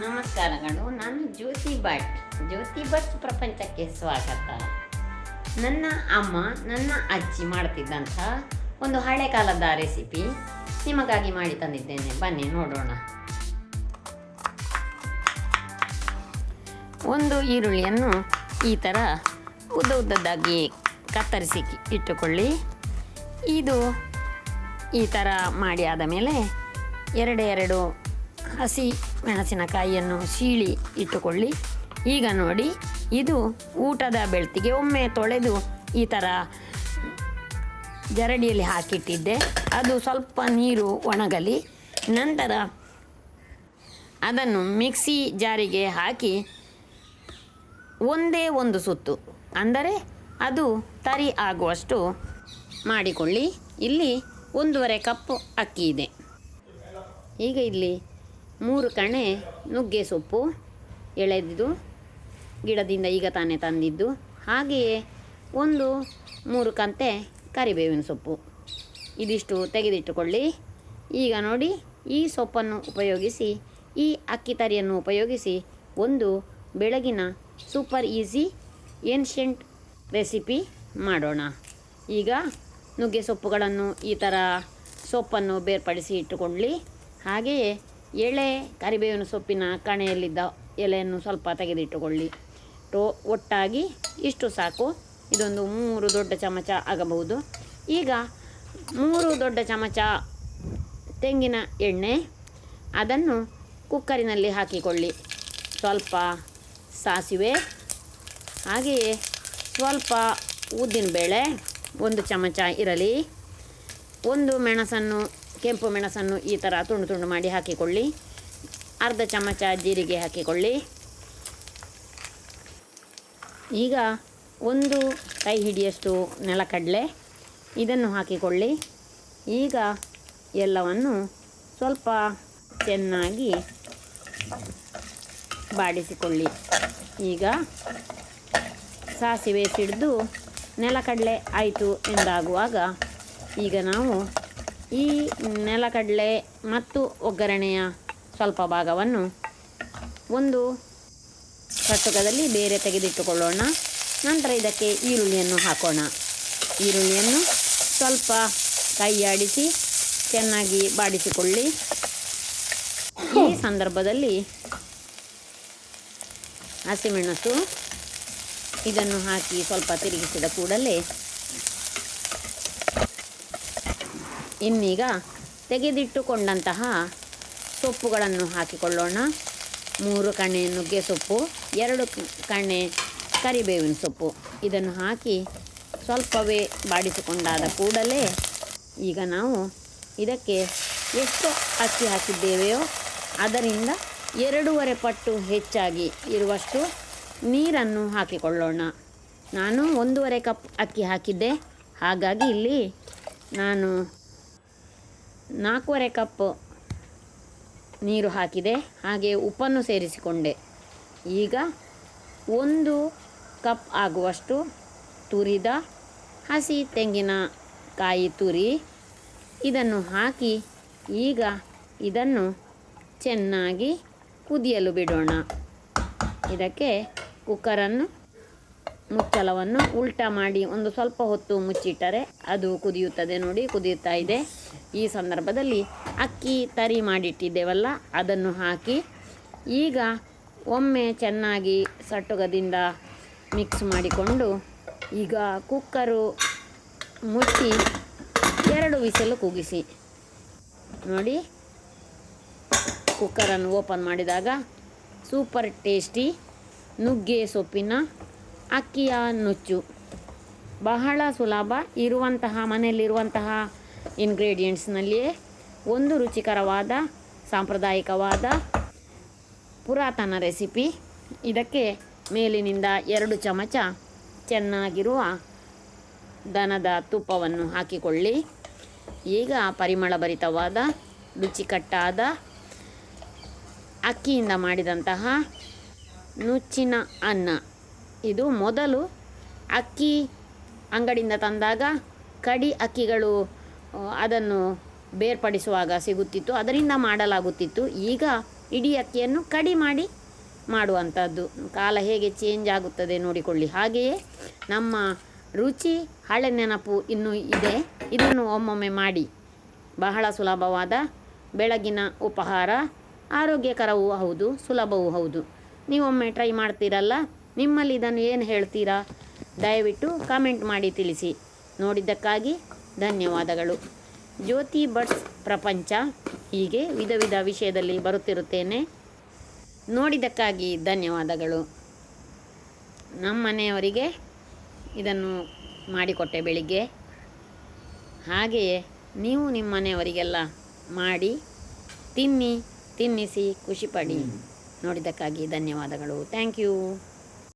ನಮಸ್ಕಾರಗಳು. ನಾನು ಜ್ಯೋತಿ ಭಟ್ ಪ್ರಪಂಚಕ್ಕೆ ಸ್ವಾಗತ. ನನ್ನ ಅಮ್ಮ, ನನ್ನ ಅಜ್ಜಿ ಮಾಡ್ತಿದ್ದಂಥ ಒಂದು ಹಳೆ ಕಾಲದ ರೆಸಿಪಿ ನಿಮಗಾಗಿ ಮಾಡಿ ತಂದಿದ್ದೇನೆ. ಬನ್ನಿ ನೋಡೋಣ. ಒಂದು ಈರುಳ್ಳಿಯನ್ನು ಈ ಥರ ಉದ್ದದಾಗಿ ಕತ್ತರಿಸಿ ಇಟ್ಟುಕೊಳ್ಳಿ. ಇದು ಈ ಥರ ಮಾಡಿ ಆದ ಮೇಲೆ ಎರಡು ಹಸಿ ಮೆಣಸಿನಕಾಯಿಯನ್ನು ಸೀಳಿ ಇಟ್ಟುಕೊಳ್ಳಿ. ಈಗ ನೋಡಿ, ಇದು ಊಟದ ಬೆಳ್ತಿಗೆ ಒಮ್ಮೆ ತೊಳೆದು ಈ ಥರ ಜರಡಿಯಲ್ಲಿ ಹಾಕಿಟ್ಟಿದ್ದೆ. ಅದು ಸ್ವಲ್ಪ ನೀರು ಒಣಗಲಿ. ನಂತರ ಅದನ್ನು ಮಿಕ್ಸಿ ಜಾರಿಗೆ ಹಾಕಿ ಒಂದೇ ಒಂದು ಸುತ್ತು, ಅಂದರೆ ಅದು ತರಿ ಆಗುವಷ್ಟು ಮಾಡಿಕೊಳ್ಳಿ. ಇಲ್ಲಿ 1.5 ಕಪ್ ಅಕ್ಕಿ ಇದೆ. ಈಗ ಇಲ್ಲಿ 3 ಕಣೆ ನುಗ್ಗೆ ಸೊಪ್ಪು ಎಳೆದಿದ್ದು ಗಿಡದಿಂದ ಈಗ ತಾನೇ ತಂದಿದ್ದು, ಹಾಗೆಯೇ 3 ಕಂತೆ ಕರಿಬೇವಿನ ಸೊಪ್ಪು, ಇದಿಷ್ಟು ತೆಗೆದಿಟ್ಟುಕೊಳ್ಳಿ. ಈಗ ನೋಡಿ, ಈ ಸೊಪ್ಪನ್ನು ಉಪಯೋಗಿಸಿ, ಈ ಅಕ್ಕಿ ತರಿಯನ್ನು ಉಪಯೋಗಿಸಿ ಒಂದು ಬೆಳಗಿನ ಸೂಪರ್ ಈಸಿ ಏನ್ಷೆಂಟ್ ರೆಸಿಪಿ ಮಾಡೋಣ. ಈಗ ನುಗ್ಗೆ ಸೊಪ್ಪುಗಳನ್ನು ಈ ಥರ ಸೊಪ್ಪನ್ನು ಬೇರ್ಪಡಿಸಿ ಇಟ್ಟುಕೊಳ್ಳಿ. ಹಾಗೆಯೇ ಎಳೆ ಕರಿಬೇವಿನ ಸೊಪ್ಪಿನ ಕಣೆಯಲ್ಲಿದ್ದ ಎಲೆಯನ್ನು ಸ್ವಲ್ಪ ತೆಗೆದಿಟ್ಟುಕೊಳ್ಳಿ. ಒಟ್ಟಾಗಿ ಇಷ್ಟು ಸಾಕು. ಇದೊಂದು 3 ದೊಡ್ಡ ಚಮಚ ಆಗಬಹುದು. ಈಗ 3 ದೊಡ್ಡ ಚಮಚ ತೆಂಗಿನ ಎಣ್ಣೆ, ಅದನ್ನು ಕುಕ್ಕರಿನಲ್ಲಿ ಹಾಕಿಕೊಳ್ಳಿ. ಸ್ವಲ್ಪ ಸಾಸಿವೆ, ಹಾಗೆಯೇ ಸ್ವಲ್ಪ ಉದ್ದಿನಬೇಳೆ 1 ಚಮಚ ಇರಲಿ. 1 ಮೆಣಸನ್ನು, ಕೆಂಪು ಮೆಣಸನ್ನು ಈ ಥರ ತುಂಡು ಮಾಡಿ ಹಾಕಿಕೊಳ್ಳಿ. ಅರ್ಧ ಚಮಚ ಜೀರಿಗೆ ಹಾಕಿಕೊಳ್ಳಿ. ಈಗ 1 ಕೈ ಹಿಡಿಯಷ್ಟು ನೆಲಕಡಲೆ, ಇದನ್ನು ಹಾಕಿಕೊಳ್ಳಿ. ಈಗ ಎಲ್ಲವನ್ನು ಸ್ವಲ್ಪ ಚೆನ್ನಾಗಿ ಬಾಡಿಸಿಕೊಳ್ಳಿ. ಈಗ ಸಾಸಿವೆ ಸಿಡಿದು ನೆಲಕಡಲೆ ಆಯಿತು ಎಂದಾಗುವಾಗ ಈಗ ನಾವು ಈ ನೆಲಕಡಲೆ ಮತ್ತು ಒಗ್ಗರಣೆಯ ಸ್ವಲ್ಪ ಭಾಗವನ್ನು ಒಂದು ಚಟ್ಟುಕದಲ್ಲಿ ಬೇರೆ ತೆಗೆದಿಟ್ಟುಕೊಳ್ಳೋಣ. ನಂತರ ಇದಕ್ಕೆ ಈರುಳ್ಳಿಯನ್ನು ಹಾಕೋಣ. ಈರುಳ್ಳಿಯನ್ನು ಸ್ವಲ್ಪ ಕೈಯಾಡಿಸಿ ಚೆನ್ನಾಗಿ ಬಾಡಿಸಿಕೊಳ್ಳಿ. ಈ ಸಂದರ್ಭದಲ್ಲಿ ಹಸಿಮೆಣಸು ಇದನ್ನು ಹಾಕಿ ಸ್ವಲ್ಪ ತಿರುಗಿಸಿದ ಕೂಡಲೇ ಇನ್ನೀಗ ತೆಗೆದಿಟ್ಟುಕೊಂಡಂತಹ ಸೊಪ್ಪುಗಳನ್ನು ಹಾಕಿಕೊಳ್ಳೋಣ. 3 ಕಣೆ ನುಗ್ಗೆ ಸೊಪ್ಪು, 2 ಕಣೆ ಕರಿಬೇವಿನ ಸೊಪ್ಪು, ಇದನ್ನು ಹಾಕಿ ಸ್ವಲ್ಪವೇ ಬಾಡಿಸಿಕೊಂಡಾದ ಕೂಡಲೇ ಈಗ ನಾವು ಇದಕ್ಕೆ ಎಷ್ಟು ಅಕ್ಕಿ ಹಾಕಿದ್ದೇವೆಯೋ ಅದರಿಂದ 2.5 ಪಟ್ಟು ಹೆಚ್ಚಾಗಿ ಇರುವಷ್ಟು ನೀರನ್ನು ಹಾಕಿಕೊಳ್ಳೋಣ. ನಾನು 1.5 ಕಪ್ ಅಕ್ಕಿ ಹಾಕಿದ್ದೆ, ಹಾಗಾಗಿ ಇಲ್ಲಿ ನಾನು 4.5 ಕಪ್ ನೀರು ಹಾಕಿದೆ. ಹಾಗೆ ಉಪ್ಪನ್ನು ಸೇರಿಸಿಕೊಂಡೆ. ಈಗ 1 ಕಪ್ ಆಗುವಷ್ಟು ತುರಿದ ಹಸಿ ತೆಂಗಿನಕಾಯಿ ತುರಿ, ಇದನ್ನು ಹಾಕಿ ಈಗ ಇದನ್ನು ಚೆನ್ನಾಗಿ ಕುದಿಯಲು ಬಿಡೋಣ. ಇದಕ್ಕೆ ಕುಕ್ಕರನ್ನು ಮುಚ್ಚಳವನ್ನು ಉಲ್ಟಾ ಮಾಡಿ ಒಂದು ಸ್ವಲ್ಪ ಹೊತ್ತು ಮುಚ್ಚಿಟ್ಟರೆ ಅದು ಕುದಿಯುತ್ತದೆ. ನೋಡಿ, ಕುದಿಯುತ್ತಾ ಇದೆ. ಈ ಸಂದರ್ಭದಲ್ಲಿ ಅಕ್ಕಿ ತರಿ ಮಾಡಿಟ್ಟಿದ್ದೇವಲ್ಲ, ಅದನ್ನು ಹಾಕಿ ಈಗ ಒಮ್ಮೆ ಚೆನ್ನಾಗಿ ಸಟ್ಟುಗದಿಂದ ಮಿಕ್ಸ್ ಮಾಡಿಕೊಂಡು ಈಗ ಕುಕ್ಕರು ಮುಚ್ಚಿ 2 ವಿಸಿಲು ಕೂಗಿಸಿ. ನೋಡಿ, ಕುಕ್ಕರನ್ನು ಓಪನ್ ಮಾಡಿದಾಗ ಸೂಪರ್ ಟೇಸ್ಟಿ ನುಗ್ಗೆ ಸೊಪ್ಪಿನ ಅಕ್ಕಿಯ ನುಚ್ಚು, ಬಹಳ ಸುಲಭ ಇರುವಂತಹ ಮನೆಯಲ್ಲಿರುವಂತಹ ಇಂಗ್ರೀಡಿಯೆಂಟ್ಸ್ನಲ್ಲಿಯೇ ಒಂದು ರುಚಿಕರವಾದ ಸಾಂಪ್ರದಾಯಿಕವಾದ ಪುರಾತನ ರೆಸಿಪಿ. ಇದಕ್ಕೆ ಮೇಲಿನಿಂದ 2 ಚಮಚ ಚೆನ್ನಾಗಿರುವ ದನದ ತುಪ್ಪವನ್ನು ಹಾಕಿಕೊಳ್ಳಿ. ಈಗ ಪರಿಮಳಭರಿತವಾದ ರುಚಿಕಟ್ಟಾದ ಅಕ್ಕಿಯಿಂದ ಮಾಡಿದಂತಹ ನುಚ್ಚಿನ ಅನ್ನ. ಇದು ಮೊದಲು ಅಕ್ಕಿ ಅಂಗಡಿಯಿಂದ ತಂದಾಗ ಕಡಿ ಅಕ್ಕಿಗಳು ಅದನ್ನು ಬೇರ್ಪಡಿಸುವಾಗ ಸಿಗುತ್ತಿತ್ತು, ಅದರಿಂದ ಮಾಡಲಾಗುತ್ತಿತ್ತು. ಈಗ ಇಡೀ ಅಕ್ಕಿಯನ್ನು ಕಡಿ ಮಾಡಿ ಮಾಡುವಂಥದ್ದು. ಕಾಲ ಹೇಗೆ ಚೇಂಜ್ ಆಗುತ್ತದೆ ನೋಡಿಕೊಳ್ಳಿ. ಹಾಗೆಯೇ ನಮ್ಮ ರುಚಿ ಹಳೆ ನೆನಪು ಇನ್ನೂ ಇದೆ. ಇದನ್ನು ಒಮ್ಮೊಮ್ಮೆ ಮಾಡಿ. ಬಹಳ ಸುಲಭವಾದ ಬೆಳಗಿನ ಉಪಹಾರ, ಆರೋಗ್ಯಕರವೂ ಹೌದು, ಸುಲಭವೂ ಹೌದು. ನೀವೊಮ್ಮೆ ಟ್ರೈ ಮಾಡ್ತೀರಲ್ಲ? ನಿಮ್ಮಲ್ಲಿ ಇದನ್ನು ಏನು ಹೇಳ್ತೀರಾ? ದಯವಿಟ್ಟು ಕಾಮೆಂಟ್ ಮಾಡಿ ತಿಳಿಸಿ. ನೋಡಿದ್ದಕ್ಕಾಗಿ ಧನ್ಯವಾದಗಳು. ಜ್ಯೋತಿ ಬಟ್ಸ್ ಪ್ರಪಂಚ ಹೀಗೆ ವಿಧ ವಿಧ ವಿಷಯದಲ್ಲಿ ಬರುತ್ತಿರುತ್ತೇನೆ. ನೋಡಿದ್ದಕ್ಕಾಗಿ ಧನ್ಯವಾದಗಳು. ನಮ್ಮ ಮನೆಯವರಿಗೆ ಇದನ್ನು ಮಾಡಿಕೊಟ್ಟೆ ಬೆಳಿಗ್ಗೆ. ಹಾಗೆಯೇ ನೀವು ನಿಮ್ಮ ಮನೆಯವರಿಗೆಲ್ಲ ಮಾಡಿ ತಿನ್ನಿಸಿ ಖುಷಿಪಡಿ. ನೋಡಿದ್ದಕ್ಕಾಗಿ ಧನ್ಯವಾದಗಳು. Thank you.